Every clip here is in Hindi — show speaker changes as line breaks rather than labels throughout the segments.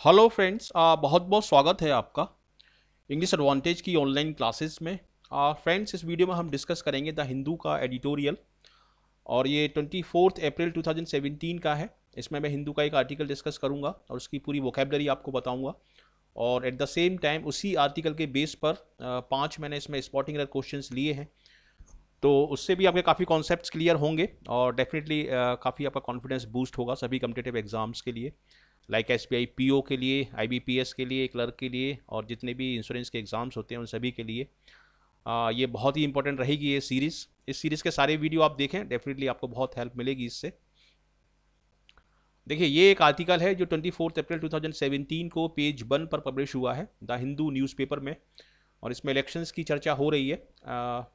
हेलो फ्रेंड्स, बहुत बहुत स्वागत है आपका इंग्लिश एडवांटेज की ऑनलाइन क्लासेस में। फ्रेंड्स, इस वीडियो में हम डिस्कस करेंगे द हिंदू का एडिटोरियल। और ये 24 अप्रैल 2017 का है। इसमें मैं हिंदू का एक आर्टिकल डिस्कस करूंगा और उसकी पूरी वोकेबलरी आपको बताऊंगा। और एट द सेम टाइम उसी आर्टिकल के बेस पर 5 मैंने इसमें स्पॉटिंग एरर क्वेश्चंस लिए हैं। तो उससे भी आपके काफ़ी कॉन्सेप्ट्स क्लियर होंगे और डेफिनेटली काफ़ी आपका कॉन्फिडेंस बूस्ट होगा सभी कम्पिटेटिव एग्जाम्स के लिए, लाइक एसबीआई पीओ के लिए, आईबीपीएस के लिए, क्लर्क के लिए, और जितने भी इंश्योरेंस के एग्ज़ाम्स होते हैं उन सभी के लिए। ये बहुत ही इंपॉर्टेंट रहेगी ये सीरीज़। इस सीरीज़ के सारे वीडियो आप देखें, डेफिनेटली आपको बहुत हेल्प मिलेगी इससे। देखिए, ये एक आर्टिकल है जो 24 अप्रैल 2017 को पेज 1 पर पब्लिश हुआ है द हिंदू न्यूज़पेपर में। और इसमें इलेक्शंस की चर्चा हो रही है,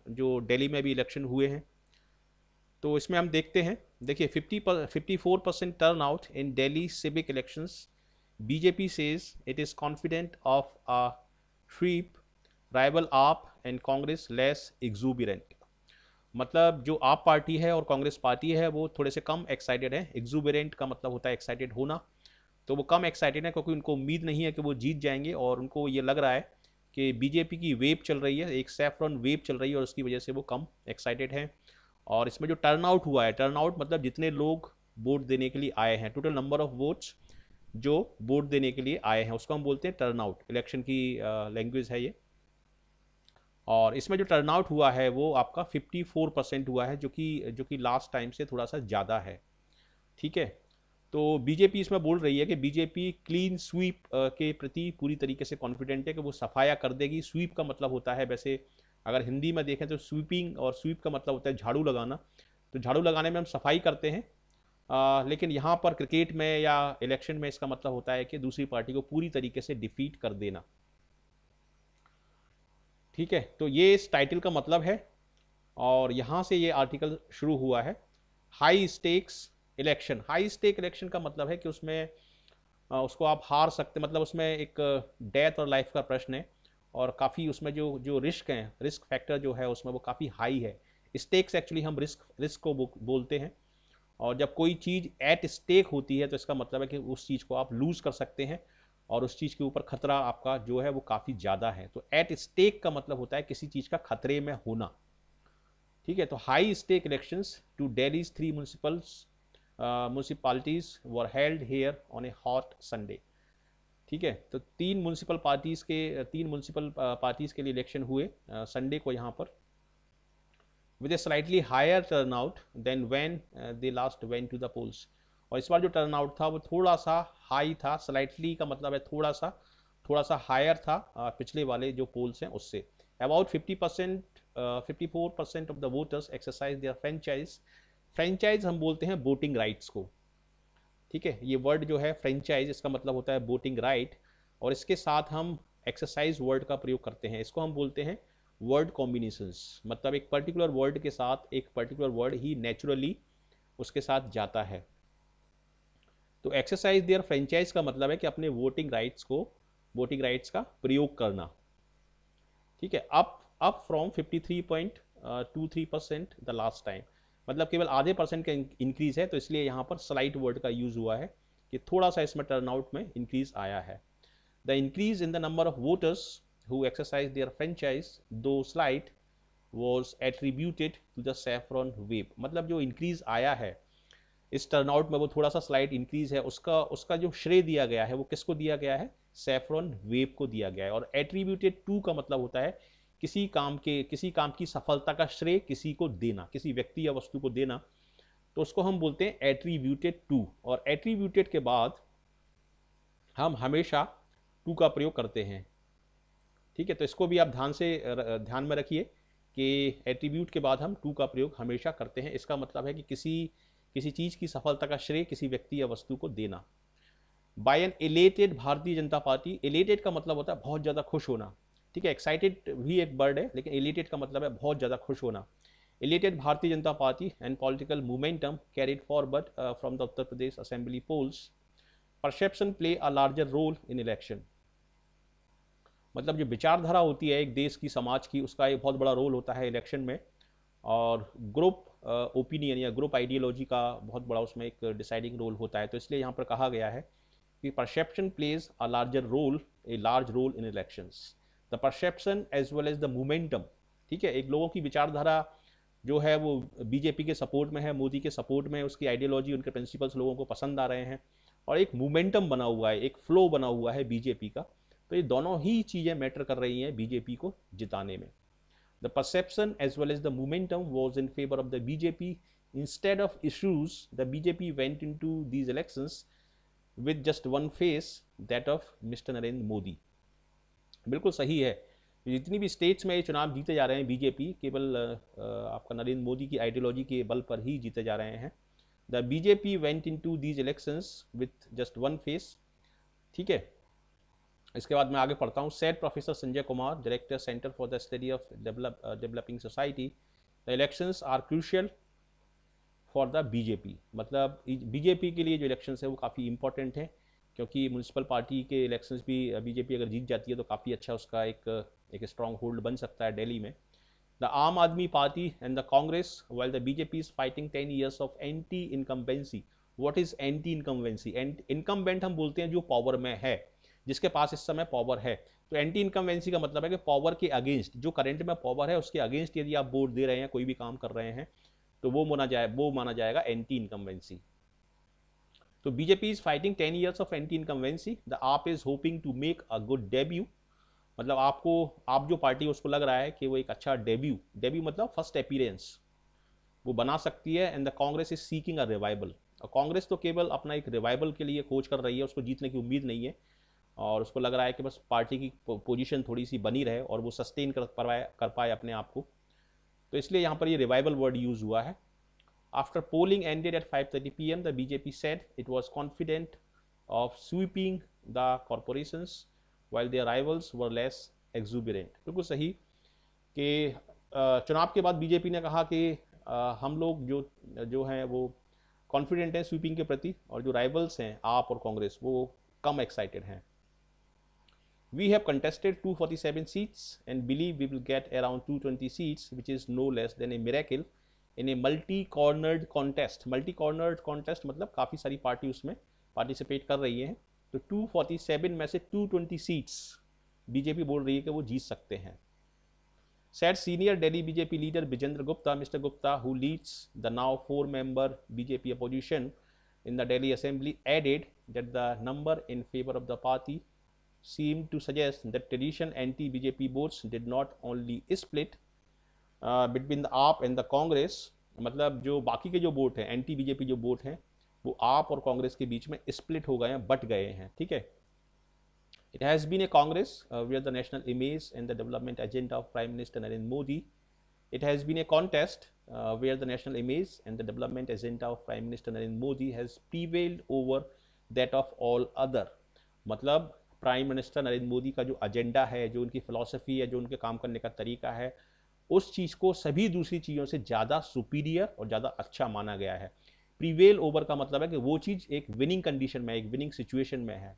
जो दिल्ली में भी इलेक्शन हुए हैं। तो इसमें हम देखते हैं। देखिए, 54% turn out in Delhi civic elections. BJP says it is confident of a sweep, rival AAP and Congress less exuberant. मतलब जो आप पार्टी है और कांग्रेस पार्टी है वो थोड़े से कम एक्साइटेड है। एग्जूबिरेंट का मतलब होता है एक्साइटेड होना। तो वो कम एक्साइटेड है क्योंकि उनको उम्मीद नहीं है कि वो जीत जाएंगे, और उनको ये लग रहा है कि बीजेपी की वेव चल रही है, एक सैफरन वेव चल रही है, और उसकी वजह से वो कम एक्साइटेड हैं। और इसमें जो टर्न आउट हुआ है, टर्न आउट मतलब जितने लोग वोट देने के लिए आए हैं, टोटल नंबर ऑफ वोट्स जो वोट देने के लिए आए हैं, उसको हम बोलते हैं टर्न आउट। इलेक्शन की लैंग्वेज है ये। और इसमें जो टर्न आउट हुआ है वो आपका 54% हुआ है, जो कि लास्ट टाइम से थोड़ा सा ज़्यादा है। ठीक है। तो बीजेपी इसमें बोल रही है कि बीजेपी क्लीन स्वीप के प्रति पूरी तरीके से कॉन्फिडेंट है कि वो सफाया कर देगी। स्वीप का मतलब होता है, वैसे अगर हिंदी में देखें तो स्वीपिंग, और स्वीप का मतलब होता है झाड़ू लगाना। तो झाड़ू लगाने में हम सफाई करते हैं। लेकिन यहाँ पर क्रिकेट में या इलेक्शन में इसका मतलब होता है कि दूसरी पार्टी को पूरी तरीके से डिफीट कर देना। ठीक है, तो ये इस टाइटल का मतलब है। और यहाँ से ये आर्टिकल शुरू हुआ है। High stakes election. High stake election का मतलब है कि उसमें उसको आप हार सकते, मतलब उसमें एक डेथ और लाइफ का प्रश्न है। और काफ़ी उसमें जो जो रिस्क है, रिस्क फैक्टर जो है उसमें वो काफ़ी हाई है। स्टेक्स एक्चुअली हम रिस्क रिस्क को बोलते हैं। और जब कोई चीज़ एट स्टेक होती है तो इसका मतलब है कि उस चीज़ को आप लूज़ कर सकते हैं, और उस चीज़ के ऊपर खतरा आपका जो है वो काफ़ी ज़्यादा है। तो एट स्टेक का मतलब होता है किसी चीज़ का खतरे में होना। ठीक है, तो high stake elections to Delhi's 3 municipalities were held here on a hot Sunday. ठीक है, तो तीन म्यूनसिपल पार्टीज के लिए इलेक्शन हुए संडे को यहाँ पर, with a slightly higher turn out than when they last went to the polls. और इस बार जो टर्न आउट था वो थोड़ा सा हाई था। स्लाइटली का मतलब है थोड़ा सा हायर था पिछले वाले जो पोल्स हैं उससे। About 50%, 54% of the voters exercise their franchise. Franchise हम बोलते हैं वोटिंग राइट्स को। ठीक है, ये वर्ड जो है फ्रेंचाइज, इसका मतलब होता है वोटिंग राइट। और इसके साथ हम एक्सरसाइज वर्ड का प्रयोग करते हैं, इसको हम बोलते हैं वर्ड कॉम्बिनेशंस। मतलब एक पर्टिकुलर वर्ड के साथ एक पर्टिकुलर वर्ड ही नेचुरली उसके साथ जाता है। तो एक्सरसाइज देयर फ्रेंचाइज का मतलब है कि अपने वोटिंग राइट्स का प्रयोग करना। ठीक है, up from 53.23% the last time. मतलब केवल आधे परसेंट का इंक्रीज है, तो इसलिए यहाँ पर स्लाइट वर्ड का यूज हुआ है कि थोड़ा सा इसमें टर्नआउट में इंक्रीज आया है। The increase in the number of voters who exercise their franchise though slight was attributed to the saffron wave. मतलब जो इंक्रीज आया है इस टर्नआउट में, वो थोड़ा सा स्लाइट इंक्रीज है, उसका उसका जो श्रेय दिया गया है वो किसको दिया गया है? सैफरन वेव को दिया गया है। और एट्रीब्यूटेड टू का मतलब होता है किसी काम की सफलता का श्रेय किसी को देना, किसी व्यक्ति या वस्तु को देना। तो उसको हम बोलते हैं एट्रीब्यूटेड टू। और एट्रीब्यूटेड के बाद हम हमेशा टू का प्रयोग करते हैं। ठीक है, तो इसको भी आप ध्यान में रखिए कि एट्रीब्यूट के बाद हम टू का प्रयोग हमेशा करते हैं। इसका मतलब है कि किसी किसी चीज़ की सफलता का श्रेय किसी व्यक्ति या वस्तु को देना। Bye N elated Bharatiya Janata party. Elated का मतलब होता है बहुत ज़्यादा खुश होना। ठीक है, एक्साइटेड भी एक वर्ड है, लेकिन एलेटेड का मतलब है बहुत ज़्यादा खुश होना। Elated Bharatiya Janata Party and political momentum carried forward from the Uttar Pradesh assembly polls. Perception play a larger role in election. मतलब जो विचारधारा होती है एक देश की, समाज की, उसका एक बहुत बड़ा रोल होता है इलेक्शन में। और ग्रुप ओपिनियन या ग्रुप आइडियोलॉजी का बहुत बड़ा उसमें एक डिसाइडिंग रोल होता है। तो इसलिए यहाँ पर कहा गया है कि perception plays a large role in elections, the perception as well as the momentum. ठीक है, एक लोगों की विचारधारा जो है वो बीजेपी के सपोर्ट में है, मोदी के सपोर्ट में है, उसकी आइडियोलॉजी, उनके प्रिंसिपल्स लोगों को पसंद आ रहे हैं, और एक मोमेंटम बना हुआ है, एक फ्लो बना हुआ है बीजेपी का। तो ये दोनों ही चीज़ें मैटर कर रही हैं बीजेपी को जिताने में। The perception as well as the momentum was in favour of the BJP. Instead of issues the BJP went into these elections with just one face, that of mister Narendra Modi. बिल्कुल सही है, जितनी भी स्टेट्स में ये चुनाव जीते जा रहे हैं बीजेपी केवल आपका नरेंद्र मोदी की आइडियोलॉजी के बल पर ही जीते जा रहे हैं। The BJP went into these elections with just one face. ठीक है, इसके बाद मैं आगे पढ़ता हूँ। Said professor Sanjay Kumar, director centre for the study of developing society, the elections are crucial for the BJP. मतलब बीजेपी के लिए जो इलेक्शंस है वो काफ़ी इंपॉर्टेंट है, क्योंकि म्यूनसिपल पार्टी के इलेक्शंस भी बीजेपी अगर जीत जाती है तो काफ़ी अच्छा उसका एक स्ट्रॉन्ग होल्ड बन सकता है दिल्ली में। द आम आदमी party and the Congress, while the BJP is fighting 10 years of anti incumbency. What is anti incumbency? Incumbent हम बोलते हैं जो पावर में है, जिसके पास इस समय पावर है। तो एंटी इनकम्बेंसी का मतलब है कि पावर के अगेंस्ट, जो करंट में पावर है उसके अगेंस्ट यदि आप वोट दे रहे हैं, कोई भी काम कर रहे हैं, तो वो माना जाएगा एंटी इनकम्बेंसी। तो BJP is fighting 10 years of anti incumbency. The AAP is hoping to make a good debut. मतलब आप जो पार्टी उसको लग रहा है कि वो एक अच्छा डेब्यू मतलब फर्स्ट अपीयरेंस वो बना सकती है। And the Congress is seeking a revival. और कांग्रेस तो केवल अपना एक रिवाइवल के लिए खोज कर रही है, उसको जीतने की उम्मीद नहीं है, और उसको लग रहा है कि बस पार्टी की पोजीशन थोड़ी सी बनी रहे और वो सस्टेन कर पाए अपने आप को। तो इसलिए यहाँ पर ये रिवाइवल वर्ड यूज हुआ है। After polling ended at 5:30 p.m., the BJP said it was confident of sweeping the corporations, while their rivals were less exuberant. बिल्कुल सही कि चुनाव के बाद बीजेपी ने कहा कि हम लोग जो हैं वो कॉन्फिडेंट हैं स्वीपिंग के प्रति, और जो राइवल्स हैं आप और कांग्रेस वो कम एक्साइटेड हैं। We have contested 247 seats and believe we will get around 220 seats, which is no less than a miracle in a multi-cornered contest. Multi-cornered contest मतलब काफ़ी सारी पार्टी उसमें पार्टिसिपेट कर रही हैं। तो 247 में से 220 सीट्स बीजेपी बोल रही है कि वो जीत सकते हैं। Said senior Delhi BJP leader Bijendra Gupta, Mr. Gupta, who leads the now 4-member BJP opposition in the Delhi Assembly, added that the number in favor of the party seemed to suggest that traditional anti-BJP votes did not only split between the AAP and the Congress, मतलब जो बाकी के जो वोट हैं एंटी बीजेपी जो वोट हैं वो आप और कांग्रेस के बीच में स्प्लिट हो गए हैं, बट गए हैं। ठीक है, it has been a Congress where the national image and the development agenda of Prime Minister Narendra Modi, it has been a contest where the national image and the development agenda of Prime Minister Narendra Modi has prevailed over that of all other। मतलब प्राइम मिनिस्टर नरेंद्र मोदी का जो एजेंडा है, जो उनकी फिलॉसफी है, जो उनके काम करने का तरीका है, उस चीज़ को सभी दूसरी चीज़ों से ज़्यादा सुपीरियर और ज़्यादा अच्छा माना गया है। प्रीवेल ओवर का मतलब है कि वो चीज़ एक विनिंग कंडीशन में, एक विनिंग सिचुएशन में है।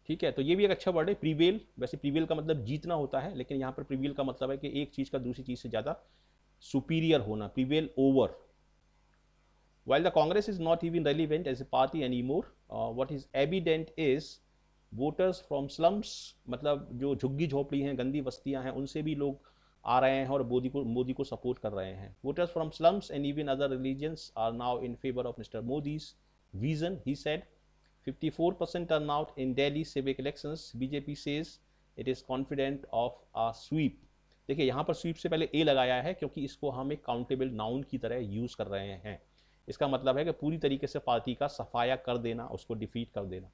ठीक है, तो ये भी एक अच्छा वर्ड है प्रीवेल। वैसे प्रीवेल का मतलब जीतना होता है, लेकिन यहाँ पर प्रीवेल का मतलब है कि एक चीज़ का दूसरी चीज़ से ज़्यादा सुपीरियर होना, prevail over. While the Congress is not even relevant as a party anymore, what is evident is voters from slums, मतलब जो झुग्गी झोपड़ी हैं, गंदी बस्तियां हैं, उनसे भी लोग आ रहे हैं और मोदी को सपोर्ट कर रहे हैं। Voters from slums and even other religions are now in favor of Mr. Modi's vision, he said. 54% turnout in Delhi civic elections. BJP says it is confident of a sweep. देखिए यहाँ पर स्वीप से पहले ए लगाया है क्योंकि इसको हम एक काउंटेबल नाउन की तरह यूज कर रहे हैं। इसका मतलब है कि पूरी तरीके से पार्टी का सफाया कर देना, उसको डिफीट कर देना।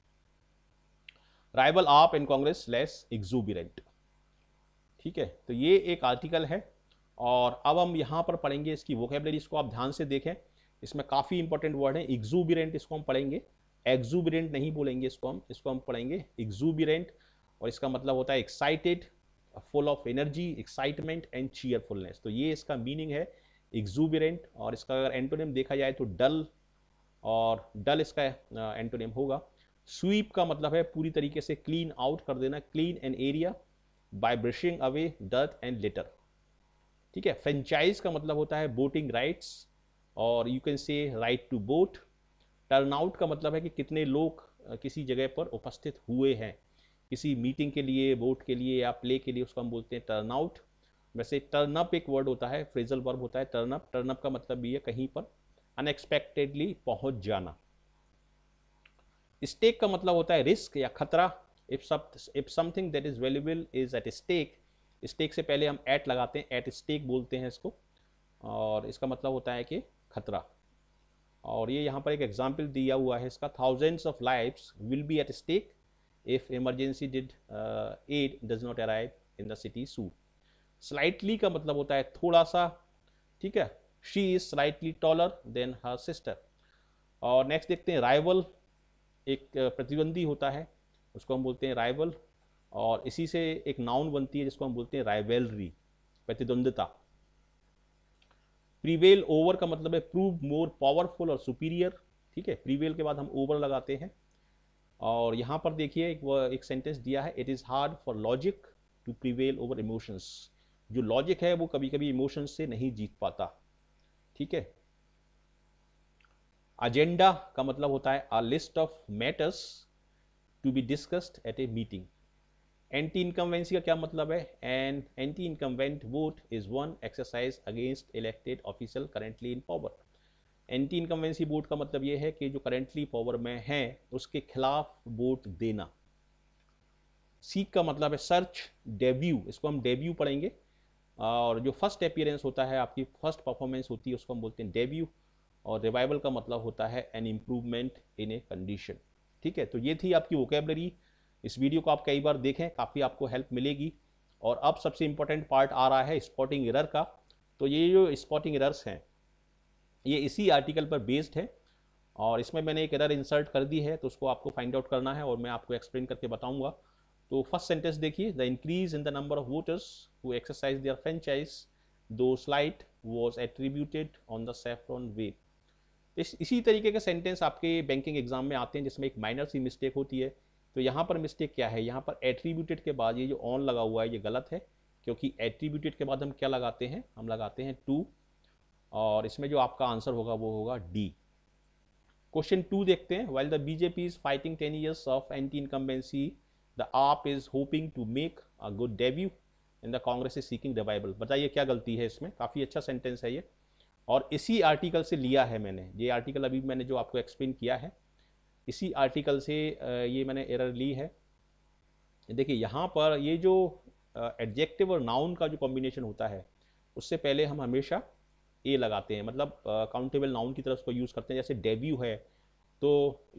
राइवल आप इन कांग्रेस लेस एग्जूबिरेंट। ठीक है, तो ये एक आर्टिकल है, और अब हम यहाँ पर पढ़ेंगे इसकी वोकेबलरी। इसको आप ध्यान से देखें, इसमें काफ़ी इंपॉर्टेंट वर्ड है। एग्जूबिरेंट इसको हम पढ़ेंगे, एक्जूबिरेंट नहीं बोलेंगे इसको हम पढ़ेंगे एग्जूबिरेंट, और इसका मतलब होता है excited, full of energy, excitement and cheerfulness. तो ये इसका मीनिंग है एग्जूबिरेंट। और इसका अगर एंटोनिम देखा जाए तो डल, और डल इसका एंटोनिम होगा। स्वीप का मतलब है पूरी तरीके से क्लीन आउट कर देना, clean an area by brushing away dirt and litter. ठीक है, फ्रेंचाइज का मतलब होता है वोटिंग राइट्स, और you can say right to vote. Turnout का मतलब है कि कितने लोग किसी जगह पर उपस्थित हुए हैं, किसी मीटिंग के लिए, वोट के लिए या प्ले के लिए, उसको हम बोलते हैं टर्नआउट। वैसे टर्न अप एक वर्ड होता है, फ्रेजल वर्ब होता है टर्न अप। टर्न अप का मतलब भी है कहीं पर अनएक्सपेक्टेडली पहुंच जाना। स्टेक का मतलब होता है रिस्क या खतरा। If something that is valuable is at stake, stake से पहले हम एट लगाते हैं, एट स्टेक बोलते हैं इसको, और इसका मतलब होता है कि खतरा। और ये यहाँ पर एक एग्जाम्पल दिया हुआ है इसका, thousands of lives will be at stake if emergency did aid does not arrive in the city soon. Slightly का मतलब होता है थोड़ा सा, ठीक है, she is slightly taller than her sister. और नेक्स्ट देखते हैं राइवल, एक प्रतिद्वंदी होता है, उसको हम बोलते हैं राइवल। और इसी से एक नाउन बनती है जिसको हम बोलते हैं राइवलरी, प्रतिद्वंदता। प्रीवेल ओवर का मतलब है प्रूव मोर पावरफुल और सुपीरियर, ठीक है, प्रीवेल के बाद हम ओवर लगाते हैं। और यहाँ पर देखिए एक सेंटेंस दिया है, it is hard for logic to prevail over emotions. जो लॉजिक है वो कभी कभी इमोशंस से नहीं जीत पाता, ठीक है। एजेंडा का मतलब होता है a list of matters to be discussed at a meeting. Anti incumbency का क्या मतलब है? An anti incumbent vote is one exercise against elected official currently in power. Anti incumbency vote का मतलब यह है कि जो करेंटली पावर में है उसके खिलाफ वोट देना। सीक का मतलब है सर्च, डेब्यू, इसको हम डेब्यू पढ़ेंगे। और जो फर्स्ट अपीयरेंस होता है, आपकी फर्स्ट परफॉर्मेंस होती है, उसको हम बोलते हैं डेब्यू। और रिवाइवल का मतलब होता है an improvement in a condition, ठीक है। तो ये थी आपकी वोकेबलरी। इस वीडियो को आप कई बार देखें, काफ़ी आपको हेल्प मिलेगी। और अब सबसे इंपॉर्टेंट पार्ट आ रहा है स्पॉटिंग एरर का। तो ये जो स्पॉटिंग एरर्स हैं ये इसी आर्टिकल पर बेस्ड है, और इसमें मैंने एक एरर इंसर्ट कर दी है, तो उसको आपको फाइंड आउट करना है और मैं आपको एक्सप्लेन करके बताऊंगा। तो फर्स्ट सेंटेंस देखिए, the increase in the number of voters who exercise their franchise though slight was attributed on the saffron wave. इसी तरीके के सेंटेंस आपके बैंकिंग एग्जाम में आते हैं जिसमें एक माइनर सी मिस्टेक होती है। तो यहाँ पर मिस्टेक क्या है, यहाँ पर एट्रीब्यूटेड के बाद ये जो ऑन लगा हुआ है ये गलत है, क्योंकि एट्रीब्यूटेड के बाद हम क्या लगाते हैं, हम लगाते हैं टू। और इसमें जो आपका आंसर होगा वो होगा डी। क्वेश्चन 2 देखते हैं, while the BJP is fighting 10 years of anti incumbency the AAP is hoping to make a good debut in the Congress is seeking revival. बताइए क्या गलती है इसमें? काफ़ी अच्छा सेंटेंस है ये, और इसी आर्टिकल से लिया है मैंने। ये आर्टिकल अभी मैंने जो आपको एक्सप्लेन किया है, इसी आर्टिकल से ये मैंने एरर ली है। देखिए यहाँ पर ये जो एडजेक्टिव और नाउन का जो कॉम्बिनेशन होता है, उससे पहले हम हमेशा ए लगाते हैं, मतलब काउंटेबल नाउन की तरफ उसको यूज़ करते हैं। जैसे डेब्यू है तो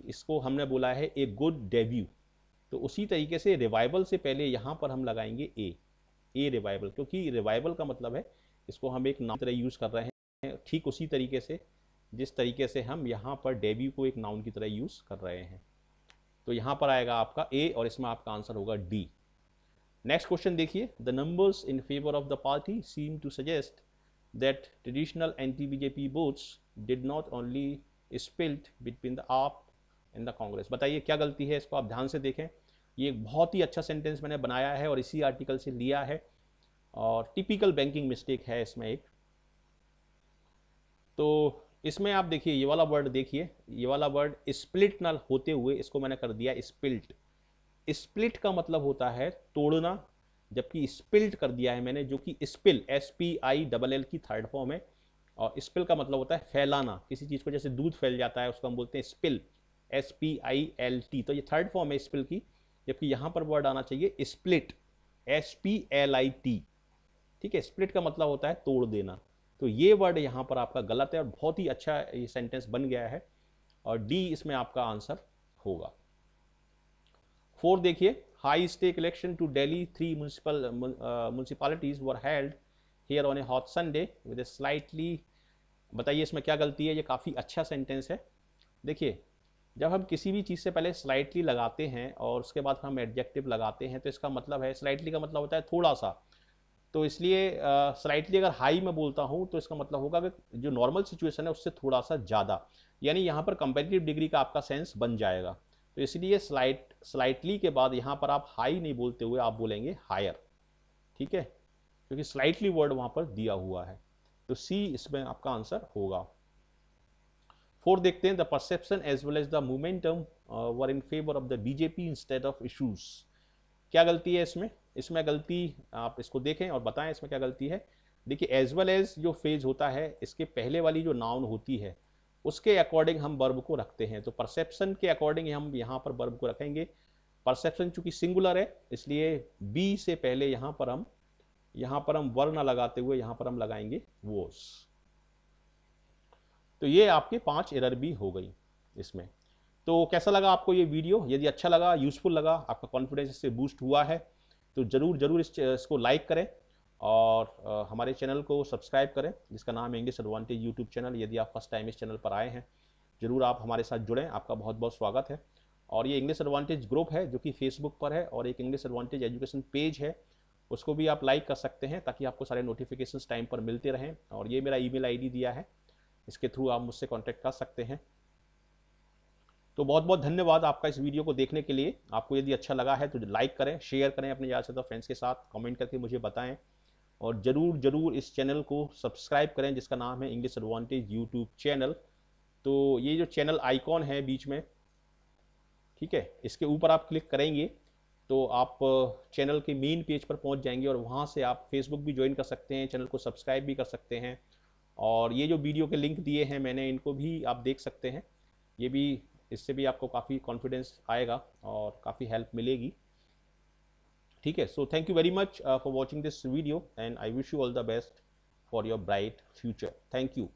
इसको हमने बोला है ए गुड डेब्यू, तो उसी तरीके से रिवाइवल से पहले यहाँ पर हम लगाएंगे ए रिवाइवल, क्योंकि रिवाइवल का मतलब है इसको हम एक नाउन की तरह यूज़ कर रहे हैं, ठीक उसी तरीके से जिस तरीके से हम यहाँ पर डेब्यू को एक नाउन की तरह यूज़ कर रहे हैं। तो यहाँ पर आएगा आपका ए और इसमें आपका आंसर होगा डी। नेक्स्ट क्वेश्चन देखिए, the numbers in favour of the party seem to suggest that traditional anti-BJP votes did not only split between the AAP and the Congress। बताइए क्या गलती है, इसको आप ध्यान से देखें। ये एक बहुत ही अच्छा सेंटेंस मैंने बनाया है और इसी आर्टिकल से लिया है, और टिपिकल बैंकिंग मिस्टेक है इसमें एक। तो इसमें आप देखिए ये वाला वर्ड, देखिए ये वाला वर्ड स्प्लिट ना होते हुए इसको मैंने कर दिया स्पिल्ट। स्प्लिट का मतलब होता है तोड़ना, जबकि स्पिल्ट कर दिया है मैंने, जो कि स्पिल, SPILL की थर्ड फॉर्म है। और स्पिल का मतलब होता है फैलाना किसी चीज़ को, जैसे दूध फैल जाता है उसको हम बोलते हैं स्पिल, SPILT। तो ये थर्ड फॉर्म है स्पिल की, जबकि यहाँ पर वर्ड आना चाहिए स्प्लिट, SPLIT, ठीक है। स्प्लिट का मतलब होता है तोड़ देना। तो ये वर्ड यहाँ पर आपका गलत है और बहुत ही अच्छा ये सेंटेंस बन गया है, और डी इसमें आपका आंसर होगा। 4 देखिए, high stake election to Delhi 3 municipalities were held here on a hot Sunday with a slightly. बताइए इसमें क्या गलती है? ये काफ़ी अच्छा सेंटेंस है। देखिए जब हम किसी भी चीज़ से पहले स्लाइटली लगाते हैं और उसके बाद हम एडजेक्टिव लगाते हैं, तो इसका मतलब है, स्लाइटली का मतलब होता है थोड़ा सा, तो इसलिए स्लाइटली अगर हाई में बोलता हूँ तो इसका मतलब होगा कि जो नॉर्मल सिचुएशन है उससे थोड़ा सा ज़्यादा, यानी यहाँ पर कंपेरेटिव डिग्री का आपका सेंस बन जाएगा। तो इसलिए स्लाइटली के बाद यहाँ पर आप हाई नहीं बोलते हुए आप बोलेंगे हायर, ठीक है, क्योंकि स्लाइटली वर्ड वहाँ पर दिया हुआ है। तो सी इसमें आपका आंसर होगा। 4 देखते हैं, the perception as well as the momentum were in favour of the BJP instead of issues. क्या गलती है इसमें? इसमें गलती आप इसको देखें और बताएं इसमें क्या गलती है। देखिए, एज वेल एज जो फेज होता है, इसके पहले वाली जो नाउन होती है उसके अकॉर्डिंग हम वर्ब को रखते हैं। तो परसेप्शन के अकॉर्डिंग हम यहाँ पर वर्ब को रखेंगे। परसेप्शन चूंकि सिंगुलर है, इसलिए बी से पहले यहाँ पर हम वर ना लगाते हुए यहाँ पर हम लगाएंगे वॉज। तो ये आपके 5 एरर भी हो गई इसमें। तो कैसा लगा आपको ये वीडियो? यदि अच्छा लगा, यूजफुल लगा, आपका कॉन्फिडेंस इससे बूस्ट हुआ है, तो जरूर इसको लाइक करें और हमारे चैनल को सब्सक्राइब करें, जिसका नाम है इंग्लिश एडवांटेज यूट्यूब चैनल। यदि आप फर्स्ट टाइम इस चैनल पर आए हैं, जरूर आप हमारे साथ जुड़ें, आपका बहुत बहुत स्वागत है। और ये इंग्लिश एडवांटेज ग्रुप है जो कि फेसबुक पर है, और एक इंग्लिश एडवांटेज एजुकेशन पेज है, उसको भी आप लाइक कर सकते हैं ताकि आपको सारे नोटिफिकेशंस टाइम पर मिलते रहें। और ये मेरा ईमेल आईडी दिया है, इसके थ्रू आप मुझसे कांटेक्ट कर सकते हैं। तो बहुत बहुत धन्यवाद आपका इस वीडियो को देखने के लिए। आपको यदि अच्छा लगा है तो लाइक करें, शेयर करें अपने ज़्यादा से ज़्यादा फ्रेंड्स के साथ, कमेंट करके मुझे बताएं, और जरूर इस चैनल को सब्सक्राइब करें जिसका नाम है इंग्लिश एडवांटेज यूट्यूब चैनल। तो ये जो चैनल आइकॉन है बीच में, ठीक है, इसके ऊपर आप क्लिक करेंगे तो आप चैनल के मेन पेज पर पहुंच जाएंगे, और वहां से आप फेसबुक भी ज्वाइन कर सकते हैं, चैनल को सब्सक्राइब भी कर सकते हैं। और ये जो वीडियो के लिंक दिए हैं मैंने, इनको भी आप देख सकते हैं। ये भी, इससे भी आपको काफ़ी कॉन्फिडेंस आएगा और काफ़ी हेल्प मिलेगी। ठीक है, so thank you very much for watching this video, and I wish you all the best for your bright future. Thank you.